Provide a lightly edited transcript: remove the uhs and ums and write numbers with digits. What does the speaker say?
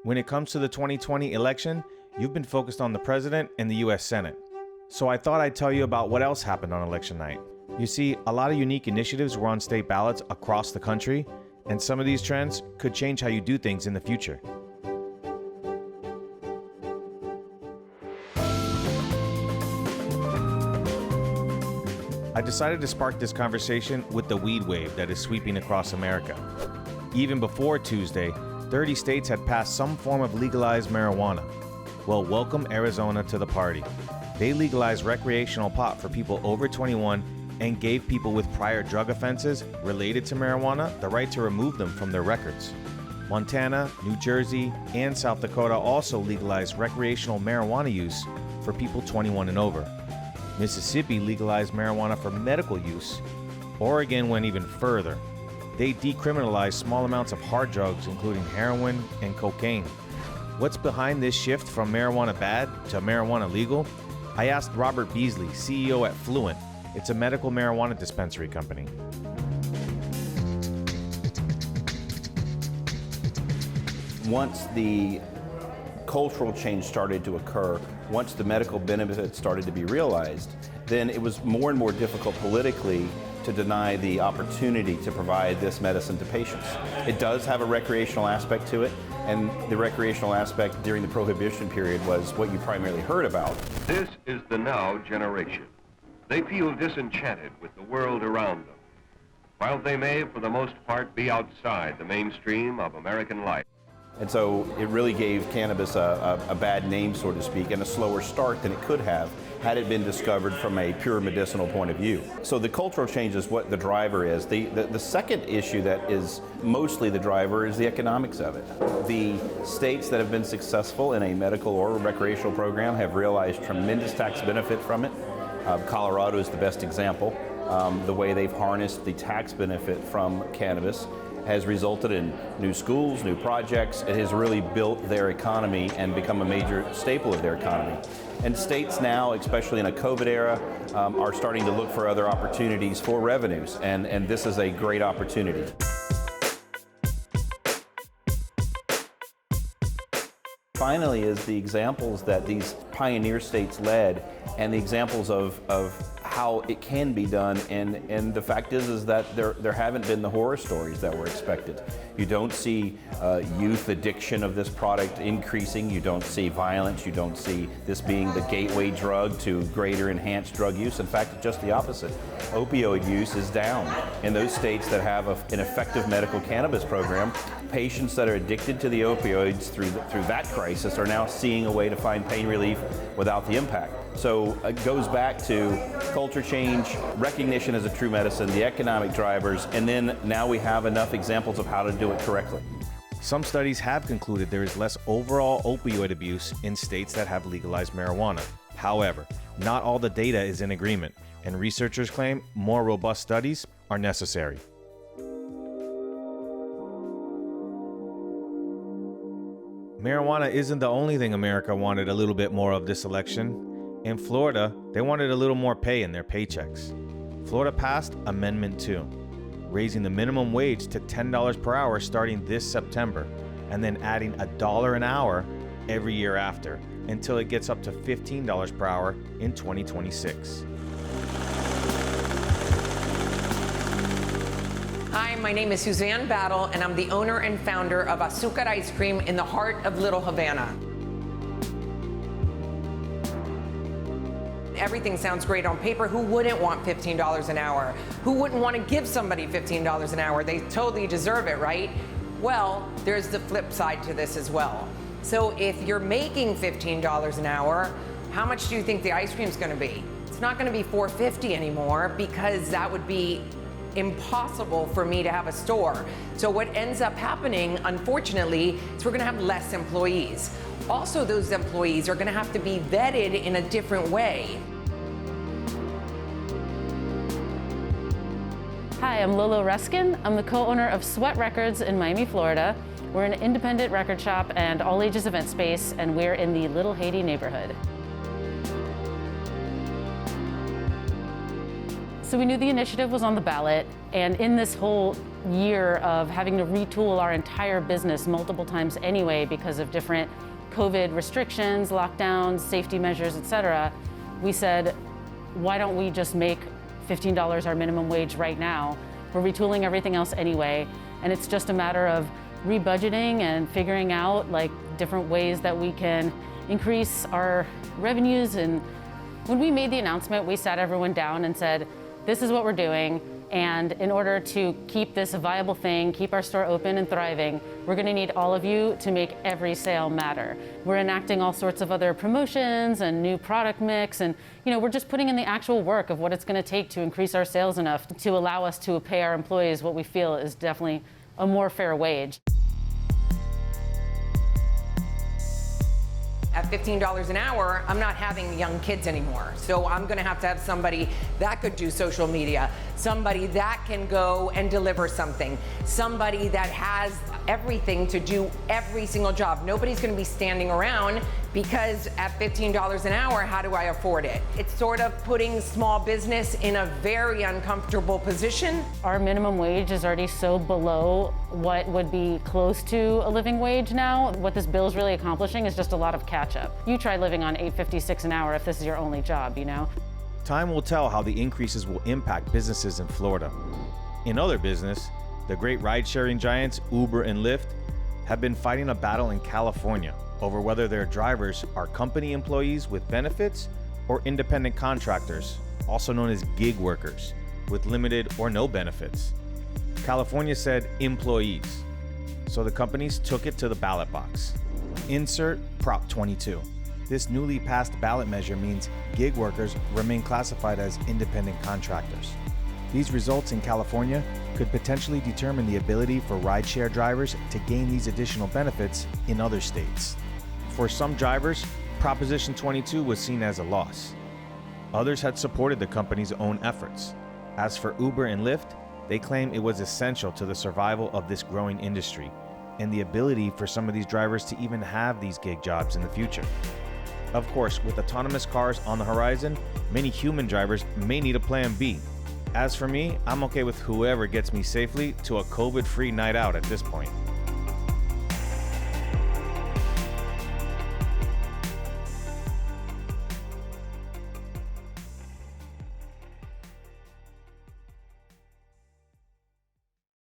When it comes to the 2020 election, you've been focused on the president and the U.S. Senate. So I thought I'd tell you about what else happened on election night. You see, a lot of unique initiatives were on state ballots across the country, and some of these trends could change how you do things in the future. I decided to spark this conversation with the weed wave that is sweeping across America. Even before Tuesday, 30 states had passed some form of legalized marijuana. Well, welcome Arizona to the party. They legalized recreational pot for people over 21 and gave people with prior drug offenses related to marijuana the right to remove them from their records. Montana, New Jersey, and South Dakota also legalized recreational marijuana use for people 21 and over. Mississippi legalized marijuana for medical use. Oregon went even further. They decriminalized small amounts of hard drugs, including heroin and cocaine. What's behind this shift from marijuana bad to marijuana legal? I asked Robert Beasley, CEO at Fluent. It's a medical marijuana dispensary company. Once the cultural change started to occur, once the medical benefits started to be realized, then it was more and more difficult politically to deny the opportunity to provide this medicine to patients. It does have a recreational aspect to it, and the recreational aspect during the Prohibition period was what you primarily heard about. This is the now generation. They feel disenchanted with the world around them, while they may, for the most part, be outside the mainstream of American life. And so it really gave cannabis a bad name, so to speak, and a slower start than it could have had it been discovered from a pure medicinal point of view. So the cultural change is what the driver is. The second issue that is mostly the driver is the economics of it. The states that have been successful in a medical or recreational program have realized tremendous tax benefit from it. Colorado is the best example. The way they've harnessed the tax benefit from cannabis has resulted in new schools, new projects. It has really built their economy and become a major staple of their economy. And states now, especially in a COVID era, are starting to look for other opportunities for revenues, and this is a great opportunity. Finally is the examples that these pioneer states led and the examples of how it can be done, and the fact is that there haven't been the horror stories that were expected. You don't see youth addiction of this product increasing, you don't see violence, you don't see this being the gateway drug to greater enhanced drug use. In fact, it's just the opposite. Opioid use is down. In those states that have an effective medical cannabis program, patients that are addicted to the opioids through that crisis are now seeing a way to find pain relief without the impact. So it goes back to culture change, recognition as a true medicine, the economic drivers, and then now we have enough examples of how to do it correctly. Some studies have concluded there is less overall opioid abuse in states that have legalized marijuana. However, not all the data is in agreement, and researchers claim more robust studies are necessary. Marijuana isn't the only thing America wanted a little bit more of this election. In Florida, they wanted a little more pay in their paychecks. Florida passed Amendment 2, raising the minimum wage to $10 per hour starting this September, and then adding $1 an hour every year after, until it gets up to $15 per hour in 2026. Hi, my name is Suzanne Battle, and I'm the owner and founder of Azúcar Ice Cream in the heart of Little Havana. Everything sounds great on paper. Who wouldn't want $15 an hour? Who wouldn't want to give somebody $15 an hour? They totally deserve it, right? Well, there's the flip side to this as well. So if you're making $15 an hour, how much do you think the ice cream's going to be? It's not going to be $4.50 anymore, because that would be impossible for me to have a store. So what ends up happening, unfortunately, is we're going to have less employees. Also, those employees are going to have to be vetted in a different way. Hi, I'm Lolo Ruskin. I'm the co-owner of Sweat Records in Miami, Florida. We're an independent record shop and all-ages event space, and we're in the Little Haiti neighborhood. So we knew the initiative was on the ballot, and in this whole year of having to retool our entire business multiple times anyway because of different COVID restrictions, lockdowns, safety measures, et cetera, we said, why don't we just make $15 our minimum wage right now? We're retooling everything else anyway, and it's just a matter of rebudgeting and figuring out like different ways that we can increase our revenues. And when we made the announcement, we sat everyone down and said, this is what we're doing, and in order to keep this a viable thing, keep our store open and thriving, we're gonna need all of you to make every sale matter. We're enacting all sorts of other promotions and new product mix, and we're just putting in the actual work of what it's gonna take to increase our sales enough to allow us to pay our employees what we feel is definitely a more fair wage. At $15 an hour, I'm not having young kids anymore. So I'm gonna have to have somebody that could do social media, somebody that can go and deliver something, somebody that has everything to do every single job. Nobody's gonna be standing around because at $15 an hour, how do I afford it? It's sort of putting small business in a very uncomfortable position. Our minimum wage is already so below what would be close to a living wage now. What this bill is really accomplishing is just a lot of catch-up. You try living on $8.56 an hour if this is your only job, Time will tell how the increases will impact businesses in Florida. In other business, the great ride-sharing giants Uber and Lyft have been fighting a battle in California over whether their drivers are company employees with benefits or independent contractors, also known as gig workers, with limited or no benefits. California said employees, so the companies took it to the ballot box. Insert Prop 22. This newly passed ballot measure means gig workers remain classified as independent contractors. These results in California could potentially determine the ability for rideshare drivers to gain these additional benefits in other states. For some drivers, Proposition 22 was seen as a loss. Others had supported the company's own efforts. As for Uber and Lyft, they claim it was essential to the survival of this growing industry and the ability for some of these drivers to even have these gig jobs in the future. Of course, with autonomous cars on the horizon, many human drivers may need a plan B. As for me, I'm okay with whoever gets me safely to a COVID-free night out at this point.